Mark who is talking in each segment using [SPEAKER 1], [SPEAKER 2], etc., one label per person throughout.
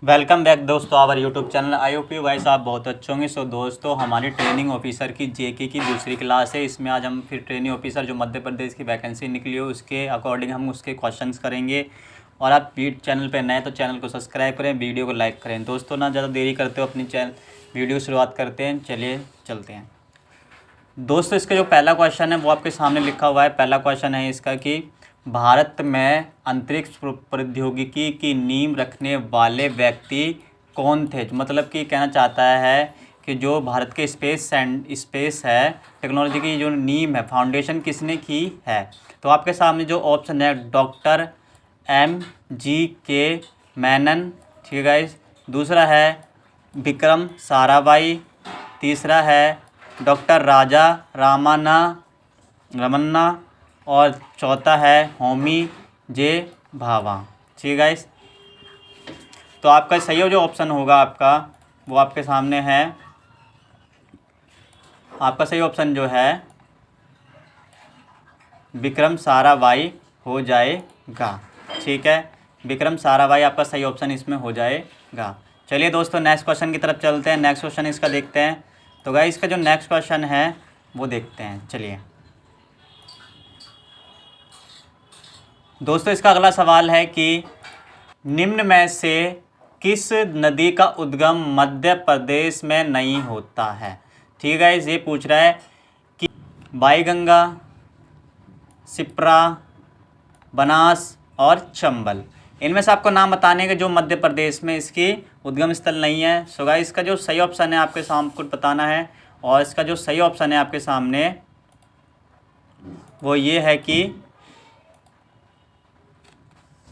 [SPEAKER 1] Welcome back दोस्तों our YouTube channel. I hope you guys आप बहुत अच्छे होंगे। सो दोस्तों हमारी ट्रेनिंग ऑफिसर की जेके की दूसरी क्लास है। इसमें आज हम फिर ट्रेनिंग ऑफिसर जो मध्य प्रदेश की वैकेंसी निकली हो उसके अकॉर्डिंग हम उसके क्वेश्चंस करेंगे। और आप चैनल पर नए तो चैनल को सब्सक्राइब करें, वीडियो को लाइक करें। दोस्तों ना ज़्यादा देरी करते हो, अपनी वीडियो शुरुआत करते हैं। चलिए चलते हैं दोस्तों। इसका जो पहला क्वेश्चन है वो आपके सामने लिखा हुआ है। पहला क्वेश्चन है इसका कि भारत में अंतरिक्ष प्रौद्योगिकी की नींव रखने वाले व्यक्ति कौन थे। मतलब कि कहना चाहता है कि जो भारत के स्पेस है टेक्नोलॉजी की जो नींव है, फाउंडेशन किसने की है। तो आपके सामने जो ऑप्शन है डॉक्टर M.G.K. मैनन, ठीक है गाइस। दूसरा है विक्रम साराभाई। तीसरा है डॉक्टर राजा रमन्ना। और चौथा है होमी जे भाभा। ठीक है गाइस। तो आपका सही जो ऑप्शन होगा आपका वो आपके सामने है। आपका सही ऑप्शन जो है विक्रम साराभाई हो जाएगा। ठीक है, विक्रम साराभाई आपका सही ऑप्शन इसमें हो जाएगा। चलिए दोस्तों नेक्स्ट क्वेश्चन की तरफ चलते हैं। नेक्स्ट क्वेश्चन इसका देखते हैं। तो गाइस इसका जो नेक्स्ट क्वेश्चन है वो देखते हैं। चलिए दोस्तों इसका अगला सवाल है कि निम्न में से किस नदी का उद्गम मध्य प्रदेश में नहीं होता है। ठीक है, ये पूछ रहा है कि बाईगंगा, शिप्रा, बनास और चंबल, इनमें से आपको नाम बताने के जो मध्य प्रदेश में इसकी उद्गम स्थल नहीं है। सो गाइस इसका जो सही ऑप्शन है आपके सामने कुछ बताना है। और इसका जो सही ऑप्शन है आपके सामने वो ये है कि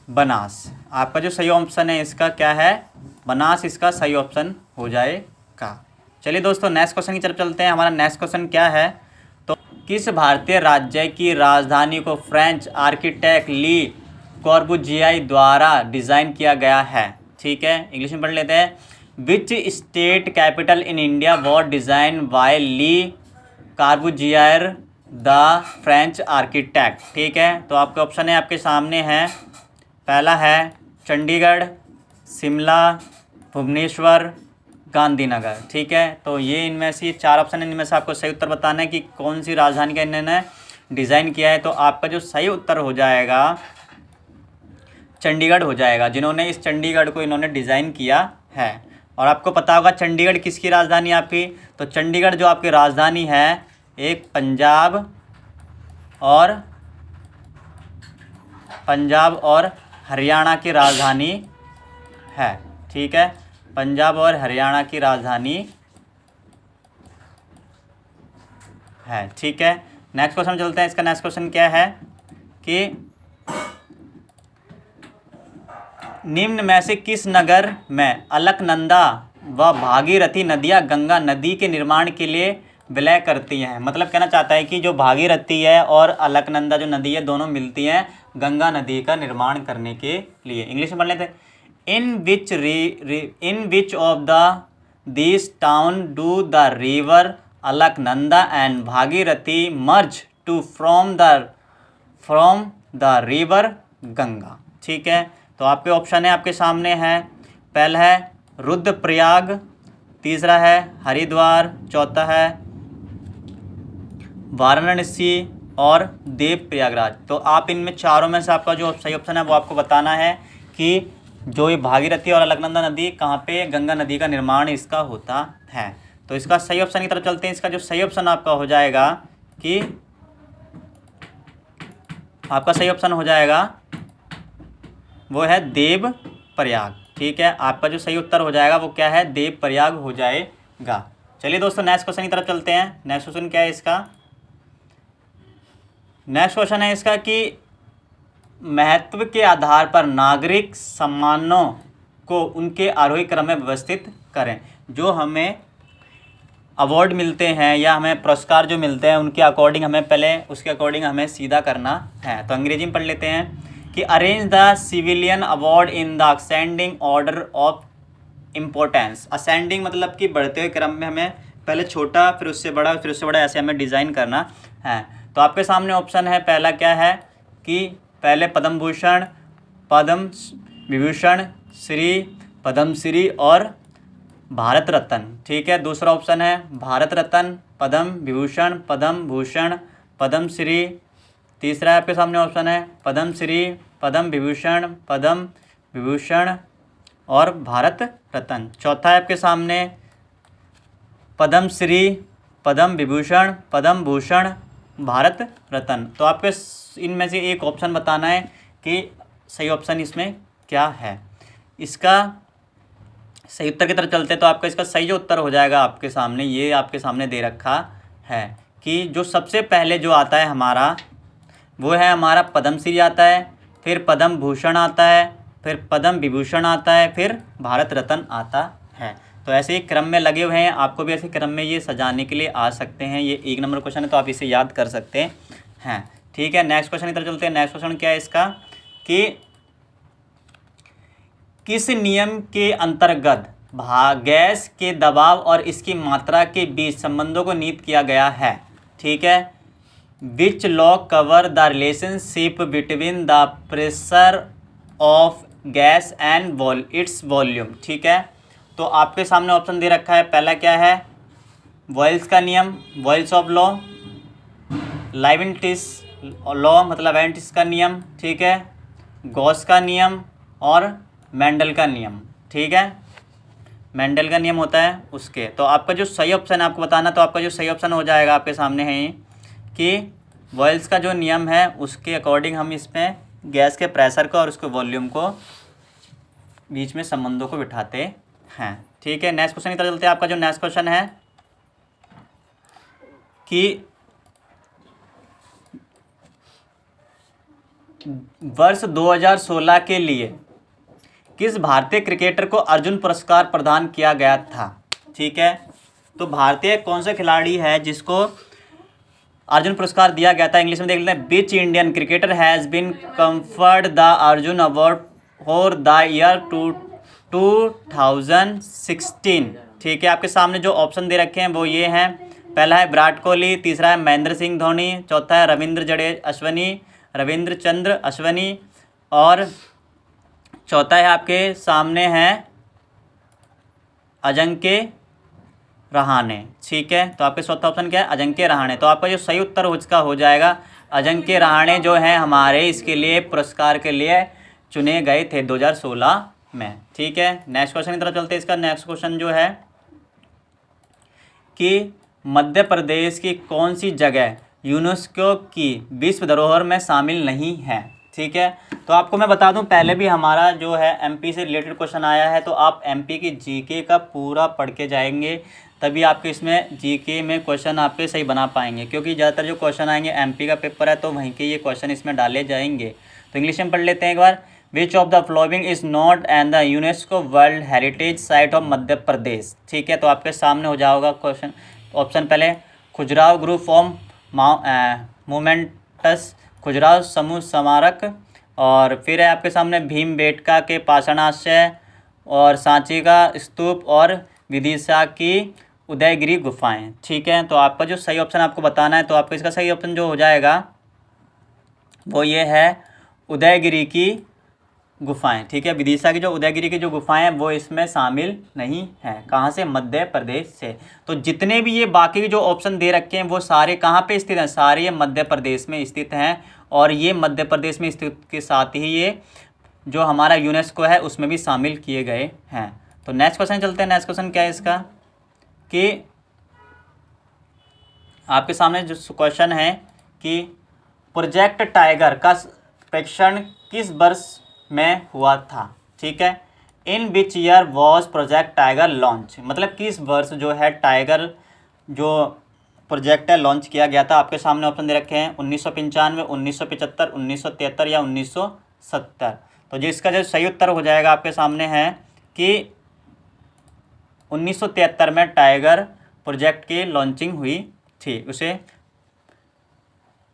[SPEAKER 1] बनास। आपका जो सही ऑप्शन है इसका क्या है, बनास इसका सही ऑप्शन हो जाएगा। चलिए दोस्तों नेक्स्ट क्वेश्चन की तरफ चलते हैं। हमारा नेक्स्ट क्वेश्चन क्या है, तो किस भारतीय राज्य की राजधानी को फ्रेंच आर्किटेक्ट ली कॉर्बुजिए द्वारा डिज़ाइन किया गया है। ठीक है, इंग्लिश में पढ़ लेते हैं। Which state capital in India was designed by Le Corbusier the French architect. ठीक है, तो आपके ऑप्शन है आपके सामने है। पहला है चंडीगढ़, शिमला, भुवनेश्वर, गांधीनगर। ठीक है, तो ये इनमें से चार ऑप्शन है, इनमें से आपको सही उत्तर बताना है कि कौन सी राजधानी का इन्होंने डिज़ाइन किया है। तो आपका जो सही उत्तर हो जाएगा चंडीगढ़ हो जाएगा, जिन्होंने इस चंडीगढ़ को इन्होंने डिज़ाइन किया है। और आपको पता होगा चंडीगढ़ किसकी राजधानी आपकी, तो चंडीगढ़ जो आपकी राजधानी है एक पंजाब और हरियाणा की राजधानी है। ठीक है, पंजाब और हरियाणा की राजधानी है। ठीक है, नेक्स्ट क्वेश्चन चलते हैं। इसका नेक्स्ट क्वेश्चन क्या है कि निम्न में से किस नगर में अलकनंदा व भागीरथी नदियाँ गंगा नदी के निर्माण के लिए विलय करती हैं। मतलब कहना चाहता है कि जो भागीरथी है और अलकनंदा जो नदी है दोनों मिलती हैं गंगा नदी का निर्माण करने के लिए। इंग्लिश में पढ़ लेते हैं। In which of the this town do the river Alaknanda and Bhagirathi merge to from the river Ganga. ठीक है, तो आपके ऑप्शन है आपके सामने है। पहला है रुद्रप्रयाग, तीसरा है हरिद्वार, चौथा है वाराणसी और देव प्रयागराज। तो आप इनमें चारों में से आपका जो सही ऑप्शन है वो आपको बताना है कि जो ये भागीरथी और अलकनंदा नदी कहाँ पे गंगा नदी का निर्माण इसका होता है। तो इसका सही ऑप्शन की तरफ चलते हैं। इसका जो सही ऑप्शन आपका हो जाएगा कि आपका सही ऑप्शन हो जाएगा वो है देव प्रयाग। ठीक है, आपका जो सही उत्तर हो जाएगा वो क्या है, देव प्रयाग हो जाएगा। चलिए दोस्तों नेक्स्ट क्वेश्चन की तरफ चलते हैं। नेक्स्ट क्वेश्चन क्या है इसका, नेक्स्ट क्वेश्चन है इसका कि महत्व के आधार पर नागरिक सम्मानों को उनके आरोही क्रम में व्यवस्थित करें। जो हमें अवार्ड मिलते हैं या हमें पुरस्कार जो मिलते हैं उनके अकॉर्डिंग हमें पहले उसके अकॉर्डिंग हमें सीधा करना है। तो अंग्रेजी में पढ़ लेते हैं कि arrange the civilian award in the ascending order of importance. Ascending मतलब कि बढ़ते हुए क्रम में हमें पहले छोटा फिर उससे बड़ा फिर उससे बड़ा ऐसे हमें डिज़ाइन करना है। तो आपके सामने ऑप्शन है, पहला क्या है कि पहले पद्म भूषण, पद्म विभूषण, श्री पद्मश्री और भारत रत्न। ठीक है, दूसरा ऑप्शन है भारत रत्न, पद्म विभूषण, पद्म भूषण, पद्मश्री। तीसरा है आपके सामने ऑप्शन है पद्मश्री, पद्म विभूषण, पद्म विभूषण और भारत रत्न। चौथा है आपके सामने पद्मश्री, पद्म विभूषण, पद्म भूषण, भारत रत्न। तो आपके इनमें से एक ऑप्शन बताना है कि सही ऑप्शन इसमें क्या है। इसका सही उत्तर की तरफ चलते तो आपका इसका सही जो उत्तर हो जाएगा आपके सामने, ये आपके सामने दे रखा है कि जो सबसे पहले जो आता है हमारा वो है हमारा पद्मश्री आता है, फिर पद्म भूषण आता है, फिर पद्म विभूषण आता है, फिर भारत रत्न आता है। तो ऐसे ही क्रम में लगे हुए हैं, आपको भी ऐसे क्रम में ये सजाने के लिए आ सकते हैं। ये 1 नंबर क्वेश्चन है तो आप इसे याद कर सकते हैं। ठीक है, नेक्स्ट क्वेश्चन की तरफ चलते हैं। नेक्स्ट क्वेश्चन क्या है इसका कि किस नियम के अंतर्गत गैस के दबाव और इसकी मात्रा के बीच संबंधों को निहित किया गया है। ठीक है, which law cover the relationship between the pressure of gas and its volume. ठीक है, तो आपके सामने ऑप्शन दे रखा है। पहला क्या है वॉयल्स का नियम, vials of law, Leibniz law मतलब लाइबनिट्ज़ का नियम। ठीक है, गॉस का नियम और मेंडल का नियम। ठीक है, मेंडल का नियम होता है उसके। तो आपका जो सही ऑप्शन है आपको बताना, तो आपका जो सही ऑप्शन हो जाएगा आपके सामने है कि वॉयल्स का जो नियम है उसके अकॉर्डिंग हम इसमें गैस के प्रेशर को और उसके वॉल्यूम को बीच में संबंधों को बिठाते हैं। ठीक है, नेक्स्ट क्वेश्चन की तरफ चलते हैं। आपका जो नेक्स्ट क्वेश्चन है कि वर्ष 2016 के लिए किस भारतीय क्रिकेटर को अर्जुन पुरस्कार प्रदान किया गया था। ठीक है, तो भारतीय कौन सा खिलाड़ी है जिसको अर्जुन पुरस्कार दिया गया था, इंग्लिश में देख लेते हैं। Which Indian cricketer has been conferred the Arjun award for the year 2016। ठीक है, आपके सामने जो ऑप्शन दे रखे हैं वो ये हैं। पहला है विराट कोहली, तीसरा है महेंद्र सिंह धोनी, चौथा है रविंद्र चंद्र अश्विनी और चौथा है आपके सामने है अजिंक्य रहाणे। ठीक है, तो आपके चौथा ऑप्शन क्या है अजिंक्य रहाणे। तो आपका जो सही उत्तर उसका हो जाएगा अजिंक्य रहाणे जो है हमारे इसके लिए पुरस्कार के लिए चुने गए थे 2016 में। ठीक है, नेक्स्ट क्वेश्चन की तरफ चलते हैं। इसका नेक्स्ट क्वेश्चन जो है कि मध्य प्रदेश की कौन सी जगह यूनेस्को की विश्व धरोहर में शामिल नहीं है। ठीक है, तो आपको मैं बता दूं पहले भी हमारा जो है एमपी से रिलेटेड क्वेश्चन आया है, तो आप एमपी की जीके का पूरा पढ़ के जाएंगे तभी आपके इसमें जीके में क्वेश्चन आपके सही बना पाएंगे, क्योंकि ज़्यादातर जो क्वेश्चन आएंगे एमपी का पेपर है तो वहीं के ये क्वेश्चन इसमें डाले जाएंगे। तो इंग्लिश में पढ़ लेते हैं एक बार। Which of the flowing is not and the UNESCO world heritage site of Madhya Pradesh. ठीक है, तो आपके सामने हो जाएगा क्वेश्चन ऑप्शन पहले Khajuraho group form moments Khajuraho समूह स्मारक, और फिर है आपके सामने भीमबेटका के पाषाणाशय और सांची का स्तूप और विदिशा की उदयगिरी गुफाएं। ठीक है, तो आपका जो सही ऑप्शन आपको बताना है, तो आपका इसका सही ऑप्शन जो हो जाएगा वो ये है उदयगिरी की गुफाएं। ठीक है, विदिशा की जो उदयगिरी की जो गुफाएं हैं वो इसमें शामिल नहीं है। कहाँ से? मध्य प्रदेश से। तो जितने भी ये बाकी जो ऑप्शन दे रखे हैं वो सारे कहाँ पे स्थित हैं? सारे ये मध्य प्रदेश में स्थित हैं, और ये मध्य प्रदेश में स्थित के साथ ही ये जो हमारा यूनेस्को है उसमें भी शामिल किए गए हैं। तो नेक्स्ट क्वेश्चन चलते हैं। नेक्स्ट क्वेश्चन क्या है इसका कि आपके सामने जो क्वेश्चन है कि प्रोजेक्ट टाइगर का परीक्षण किस वर्ष में हुआ था। ठीक है, in which year was project tiger launch, मतलब किस वर्ष जो है टाइगर जो प्रोजेक्ट है लॉन्च किया गया था। आपके सामने ऑप्शन दे रखे हैं 1995, 1975, 1973 या 1970। तो जो इसका जो सही उत्तर हो जाएगा आपके सामने है कि 1973 में टाइगर प्रोजेक्ट की लॉन्चिंग हुई थी, उसे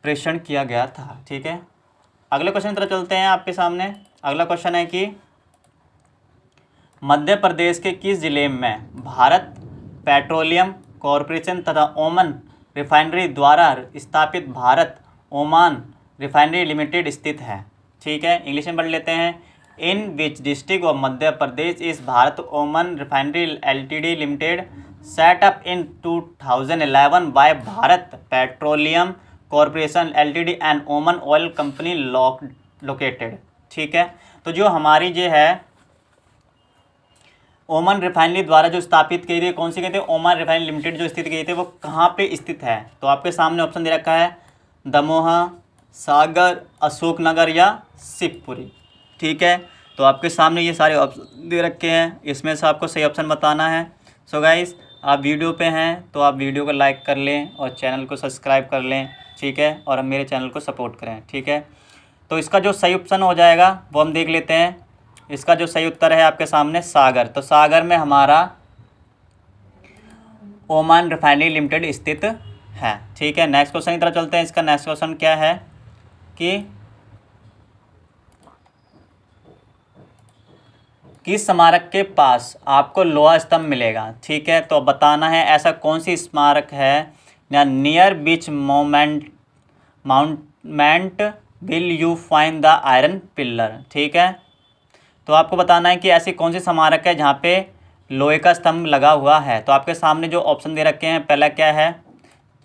[SPEAKER 1] परीक्षण किया गया था। ठीक है, अगले क्वेश्चन की तरफ चलते हैं। आपके सामने अगला क्वेश्चन है कि मध्य प्रदेश के किस जिले में भारत पेट्रोलियम कॉरपोरेशन तथा ओमान रिफाइनरी द्वारा स्थापित भारत ओमान रिफाइनरी लिमिटेड स्थित है। ठीक है, इंग्लिश में पढ़ लेते हैं। In which district of Madhya प्रदेश इस Bharat Oman refinery LTD limited set up in 2011 by Bharat petroleum corporation LTD and Oman oil company located. ठीक है, तो जो हमारी जो है ओमन रिफाइनरी द्वारा जो स्थापित की थी, कौन सी कहते हैं, ओमन रिफाइनरी लिमिटेड जो स्थित की थी, वो कहाँ पे स्थित है? तो आपके सामने ऑप्शन दे रखा है दमोहा, सागर, अशोकनगर या शिवपुरी। ठीक है, तो आपके सामने ये सारे ऑप्शन दे रखे हैं, इसमें से आपको सही ऑप्शन बताना है। सो गाइस, आप वीडियो पे हैं तो आप वीडियो को लाइक कर लें और चैनल को सब्सक्राइब कर लें। ठीक है, और मेरे चैनल को सपोर्ट करें। ठीक है, तो इसका जो सही ऑप्शन हो जाएगा वो हम देख लेते हैं। इसका जो सही उत्तर है आपके सामने सागर। तो सागर में हमारा ओमान रिफाइनरी लिमिटेड स्थित है। ठीक है, नेक्स्ट क्वेश्चन की तरफ चलते हैं। इसका नेक्स्ट क्वेश्चन क्या है कि किस स्मारक के पास आपको लोहा स्तंभ मिलेगा? ठीक है, तो बताना है ऐसा कौन सी स्मारक है या near beach monument will you find the iron pillar. ठीक है, तो आपको बताना है कि ऐसी कौन सी स्मारक है जहाँ पे लोहे का स्तंभ लगा हुआ है। तो आपके सामने जो ऑप्शन दे रखे हैं, पहला क्या है,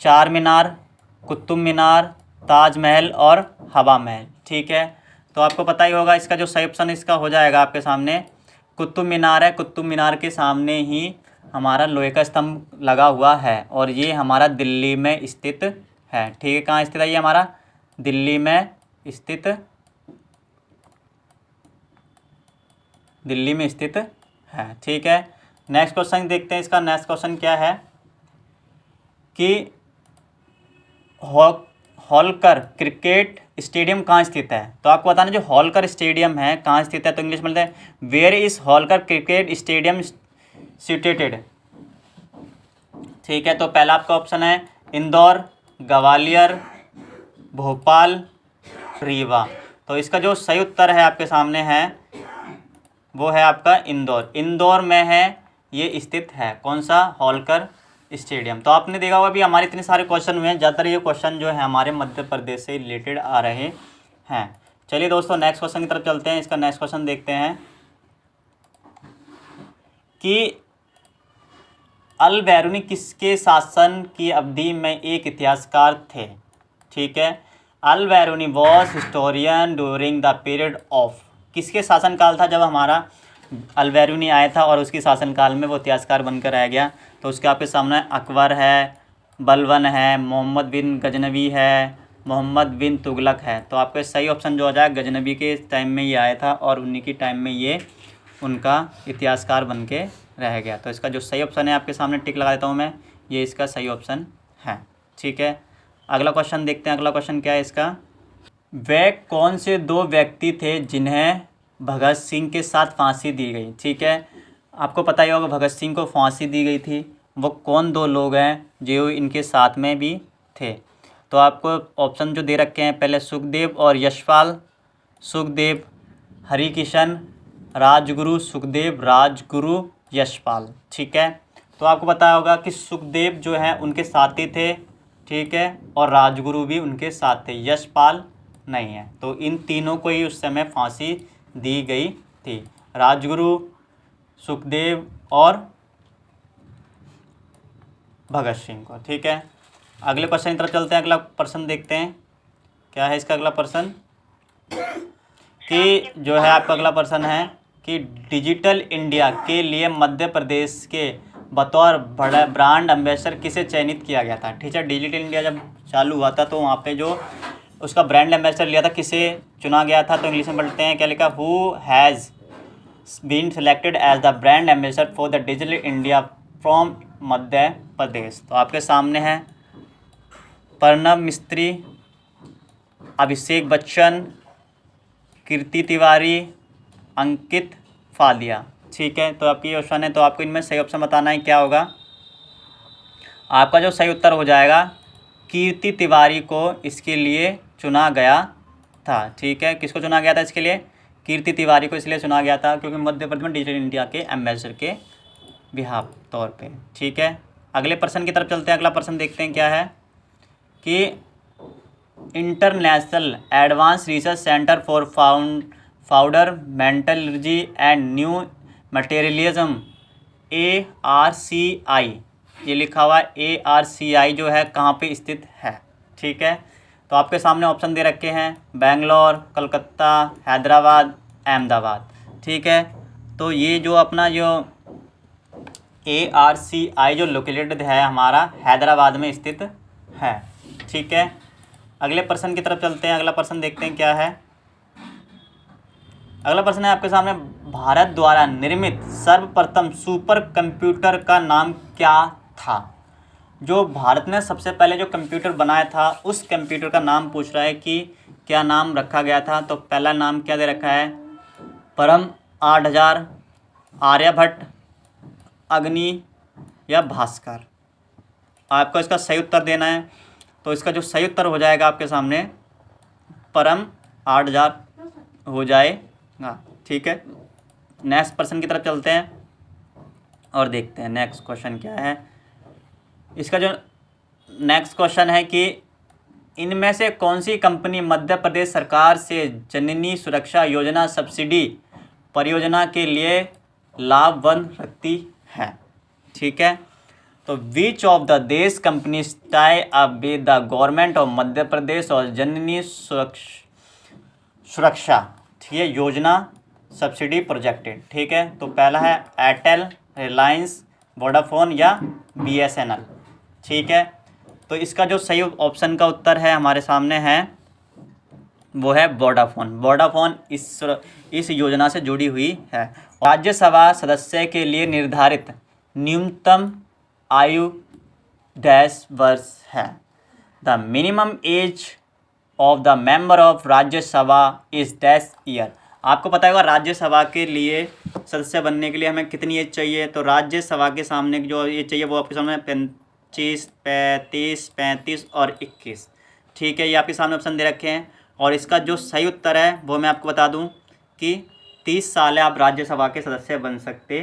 [SPEAKER 1] चार मीनार, कुतुब मीनार, ताजमहल और हवा महल। ठीक है, तो आपको पता ही होगा इसका जो सही ऑप्शन इसका हो जाएगा आपके सामने कुतुब मीनार है। कुतुब मीनार के सामने ही हमारा लोहे का स्तंभ लगा हुआ है और ये हमारा दिल्ली में स्थित है। ठीक है, कहाँ स्थित है ये हमारा? दिल्ली में स्थित, दिल्ली में स्थित है। ठीक है, नेक्स्ट क्वेश्चन देखते हैं। इसका नेक्स्ट क्वेश्चन क्या है कि होलकर क्रिकेट स्टेडियम कहाँ स्थित है? तो आपको बताना जो होलकर स्टेडियम है कहाँ स्थित है। तो इंग्लिश में बोलते हैं where is Holkar cricket stadium situated. ठीक है, तो पहला आपका ऑप्शन है इंदौर, ग्वालियर, भोपाल, रीवा। तो इसका जो सही उत्तर है आपके सामने है वो है आपका इंदौर। इंदौर में है ये स्थित है, कौन सा? होलकर स्टेडियम। तो आपने देखा होगा भी हमारे इतने सारे क्वेश्चन हुए हैं, ज़्यादातर ये क्वेश्चन जो है हमारे मध्य प्रदेश से रिलेटेड आ रहे हैं। चलिए दोस्तों, नेक्स्ट क्वेश्चन की तरफ चलते हैं। इसका नेक्स्ट क्वेश्चन देखते हैं कि अल-बैरूनी किसके शासन की अवधि में एक इतिहासकार थे? ठीक है, Al-Biruni was historian during the period of, किसके शासनकाल था जब हमारा अल-बैरूनी आया था और उसकी शासनकाल में वो इतिहासकार बनकर रह गया? तो उसके आपके सामने अकबर है, बलबन है, मोहम्मद बिन गजनवी है, मोहम्मद बिन तुगलक है। तो आपका सही ऑप्शन जो हो जाए गजनवी के टाइम में ये आया था और उन्हीं की टाइम में ये उनका इतिहासकार बन के रह गया। तो इसका जो सही ऑप्शन है आपके सामने टिक लगा देता हूँ मैं, ये इसका सही ऑप्शन है। ठीक है, अगला क्वेश्चन देखते हैं। अगला क्वेश्चन क्या है इसका, वे कौन से दो व्यक्ति थे जिन्हें भगत सिंह के साथ फांसी दी गई? ठीक है, आपको पता ही होगा भगत सिंह को फांसी दी गई थी, वो कौन दो लोग हैं जो इनके साथ में भी थे? तो आपको ऑप्शन जो दे रखे हैं, पहले सुखदेव और यशपाल, सुखदेव, हरिकिशन, राजगुरु, सुखदेव, राजगुरु, यशपाल। ठीक है, तो आपको पता होगा कि सुखदेव जो है उनके साथी थे। ठीक है, और राजगुरु भी उनके साथ थे, यशपाल नहीं है। तो इन तीनों को ही उस समय फांसी दी गई थी, राजगुरु, सुखदेव और भगत सिंह को। ठीक है, अगले क्वेश्चन की तरफ चलते हैं। अगला प्रश्न देखते हैं क्या है इसका अगला प्रश्न, कि जो है आपका अगला प्रश्न है कि डिजिटल इंडिया के लिए मध्य प्रदेश के बतौर बड़ा ब्रांड एम्बेसडर किसे चयनित किया गया था? ठीक है, डिजिटल इंडिया जब चालू हुआ था तो वहाँ पे जो उसका ब्रांड एम्बेसडर लिया था किसे चुना गया था? तो इंग्लिश में पढ़ते हैं, क्या लिखा, who has been selected as the brand ambassador for the digital India from Madhya Pradesh. तो आपके सामने है प्रणब मिस्त्री, अभिषेक बच्चन, कीर्ति तिवारी, अंकित फालिया। ठीक है, तो आपकी ये ऑप्शन है, तो आपको इनमें सही ऑप्शन बताना है क्या होगा। आपका जो सही उत्तर हो जाएगा कीर्ति तिवारी को इसके लिए चुना गया था। ठीक है, किसको चुना गया था इसके लिए? कीर्ति तिवारी को इसलिए चुना गया था क्योंकि मध्य प्रदेश में डिजिटल इंडिया के एम्बेसडर के बिहाफ तौर पे। ठीक है, अगले प्रश्न की तरफ चलते हैं। अगला प्रश्न देखते हैं क्या है कि international advance research centre for founder metallurgy and new materialism ARCI, ये लिखा हुआ है ARCI जो है कहाँ पे स्थित है। ठीक है, तो आपके सामने ऑप्शन दे रखे हैं बेंगलोर, कलकत्ता, हैदराबाद, अहमदाबाद। ठीक है, तो ये जो अपना जो ARCI जो लोकेटेड है हमारा हैदराबाद में स्थित है। ठीक है, अगले प्रश्न की तरफ चलते हैं। अगला प्रश्न देखते हैं क्या है। अगला प्रश्न है आपके सामने, भारत द्वारा निर्मित सर्वप्रथम सुपर कंप्यूटर का नाम क्या था। जो भारत ने सबसे पहले जो कंप्यूटर बनाया था उस कंप्यूटर का नाम पूछ रहा है कि क्या नाम रखा गया था। तो पहला नाम क्या दे रखा है, परम 8000, आर्यभट्ट, अग्नि या भास्कर। आपको इसका सही उत्तर देना है। तो इसका जो सही उत्तर हो जाएगा आपके सामने परम 8000 हो जाएगा। ठीक है, नेक्स्ट प्रश्न की तरफ चलते हैं और देखते हैं नेक्स्ट क्वेश्चन क्या है। इसका जो नेक्स्ट क्वेश्चन है कि इनमें से कौन सी कंपनी मध्य प्रदेश सरकार से जननी सुरक्षा योजना सब्सिडी परियोजना के लिए लाभबंद रखती है। ठीक है, तो विच ऑफ द देश companies tie up with the government of Madhya Pradesh और जननी सुरक्षा, ठीक है, योजना सब्सिडी प्रोजेक्टेड। ठीक है, तो पहला है एयरटेल, रिलायंस, वोडाफोन या BSNL। ठीक है, तो इसका जो सही ऑप्शन का उत्तर है हमारे सामने है वो है वोडाफोन। वोडाफोन इस योजना से जुड़ी हुई है। राज्यसभा सदस्य के लिए निर्धारित न्यूनतम आयु डैश वर्ष है। The minimum age of the member of Rajya Sabha is dash year. आपको पता होगा राज्यसभा के लिए सदस्य बनने के लिए हमें कितनी एज चाहिए। तो राज्यसभा के सामने जो एज चाहिए वो आपके सामने 25, 35, 35 और 21। ठीक है, ये आपके सामने ऑप्शन दे रखे हैं और इसका जो सही उत्तर है वो मैं आपको बता दूं कि 30 साल आप राज्यसभा के सदस्य बन सकते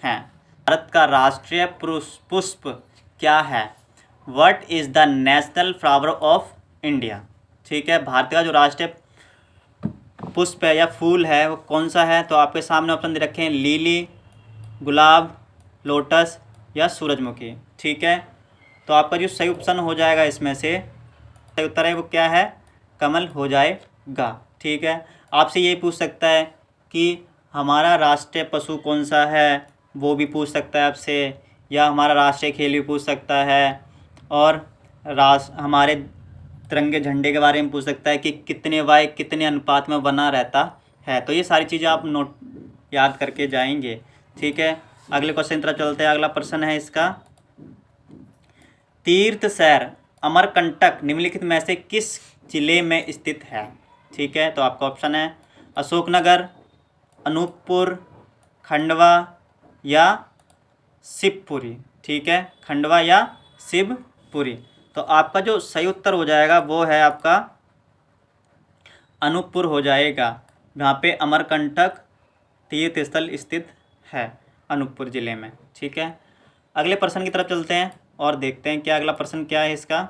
[SPEAKER 1] हैं। भारत का राष्ट्रीय पुष्प क्या है। What is the national flower of India. ठीक है, भारत का जो राष्ट्रीय पुष्प है या फूल है वो कौन सा है। तो आपके सामने ऑप्शन दे रखे हैं लिली, गुलाब, लोटस या सूरजमुखी। ठीक है, तो आपका जो सही ऑप्शन हो जाएगा इसमें से सही उत्तर है वो क्या है, कमल हो जाएगा। ठीक है, आपसे ये पूछ सकता है कि हमारा राष्ट्रीय पशु कौन सा है, वो भी पूछ सकता है आपसे, या हमारा राष्ट्रीय खेल भी पूछ सकता है, और हमारे तिरंगे झंडे के बारे में पूछ सकता है कि कितने बाय कितने अनुपात में बना रहता है। तो ये सारी चीज़ें आप नोट याद करके जाएंगे। ठीक है, अगले क्वेश्चन की तरफ चलते हैं। अगला प्रश्न है इसका, तीर्थ शहर अमरकंटक निम्नलिखित में से किस जिले में स्थित है। ठीक है, तो आपका ऑप्शन है अशोकनगर, अनूपपुर, खंडवा या शिवपुरी। ठीक है, खंडवा या शिवपुरी। तो आपका जो सही उत्तर हो जाएगा वो है आपका अनूपपुर हो जाएगा, जहाँ पे अमरकंटक तीर्थ स्थल स्थित है अनूपपुर ज़िले में। ठीक है, अगले प्रश्न की तरफ चलते हैं और देखते हैं क्या अगला प्रश्न क्या है इसका।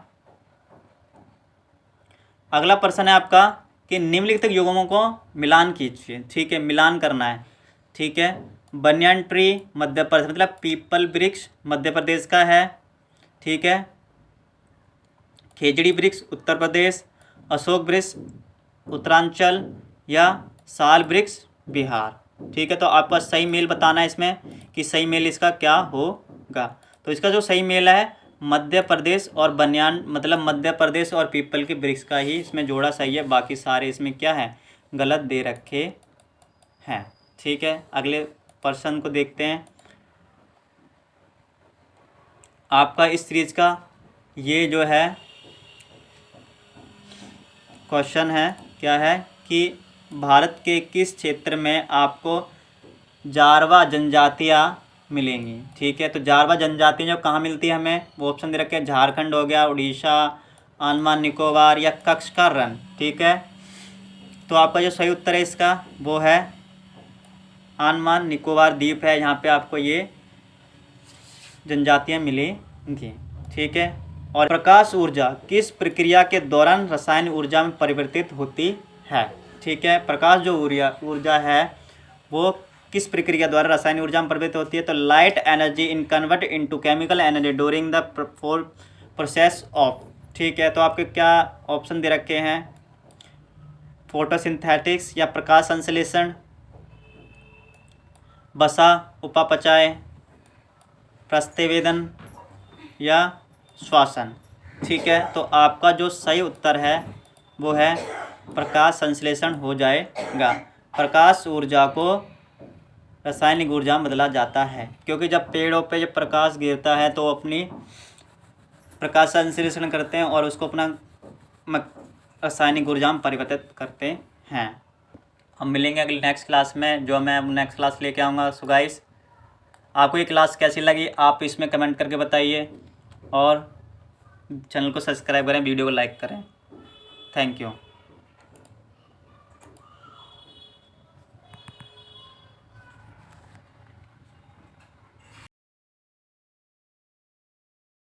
[SPEAKER 1] अगला प्रश्न है आपका कि निम्नलिखित युग्मों को मिलान कीजिए। ठीक है, मिलान करना है। ठीक है, बनियान ट्री मध्य प्रदेश, मतलब पीपल वृक्ष मध्य प्रदेश का है। ठीक है, खेजड़ी वृक्ष उत्तर प्रदेश, अशोक वृक्ष उत्तरांचल या साल वृक्ष बिहार। ठीक है, तो आपका सही मेल बताना है इसमें कि सही मेल इसका क्या होगा। तो इसका जो सही मेल है मध्य प्रदेश और बनियान, मतलब मध्य प्रदेश और पीपल के वृक्ष का ही इसमें जोड़ा सही है, बाकी सारे इसमें क्या है गलत दे रखे हैं। ठीक है, अगले प्रश्न को देखते हैं। आपका इस सीरीज का ये जो है क्वेश्चन है क्या है कि भारत के किस क्षेत्र में आपको जारवा जनजातियाँ मिलेंगी। ठीक है, तो जारवा जनजातियाँ जो कहाँ मिलती है हमें वो ऑप्शन दे रखे हैं, झारखंड हो गया, उड़ीसा, अंडमान निकोबार या कच्छ का रण। ठीक है, तो आपका जो सही उत्तर है इसका वो है अंडमान निकोबार द्वीप है, यहाँ पे आपको ये जनजातियाँ मिलेंगी। ठीक है, और प्रकाश ऊर्जा किस प्रक्रिया के दौरान रासायनिक ऊर्जा में परिवर्तित होती है। ठीक है। प्रकाश जो ऊर्जा है वो किस प्रक्रिया द्वारा रासायनिक ऊर्जा में परिवर्तित होती है? तो light energy in convert into chemical energy during the process of. ठीक है, तो आपके क्या ऑप्शन दे रखे हैं? फोटोसिंथेटिक्स या प्रकाश संश्लेषण, वसा उपापचय, प्रस्थिवेदन या श्वसन। ठीक है, तो आपका जो सही उत्तर है वो है प्रकाश संश्लेषण हो जाएगा। प्रकाश ऊर्जा को रासायनिक ऊर्जा में बदला जाता है, क्योंकि जब पेड़ों पे जब प्रकाश गिरता है तो अपनी प्रकाश संश्लेषण करते हैं और उसको अपना रासायनिक ऊर्जा में परिवर्तित करते हैं। हम मिलेंगे अगली नेक्स्ट क्लास में, जो मैं नेक्स्ट क्लास लेके आऊँगा। सो गाइस, आपको ये क्लास कैसी लगी आप इसमें कमेंट करके बताइए, और चैनल को सब्सक्राइब करें, वीडियो को लाइक करें। Thank you.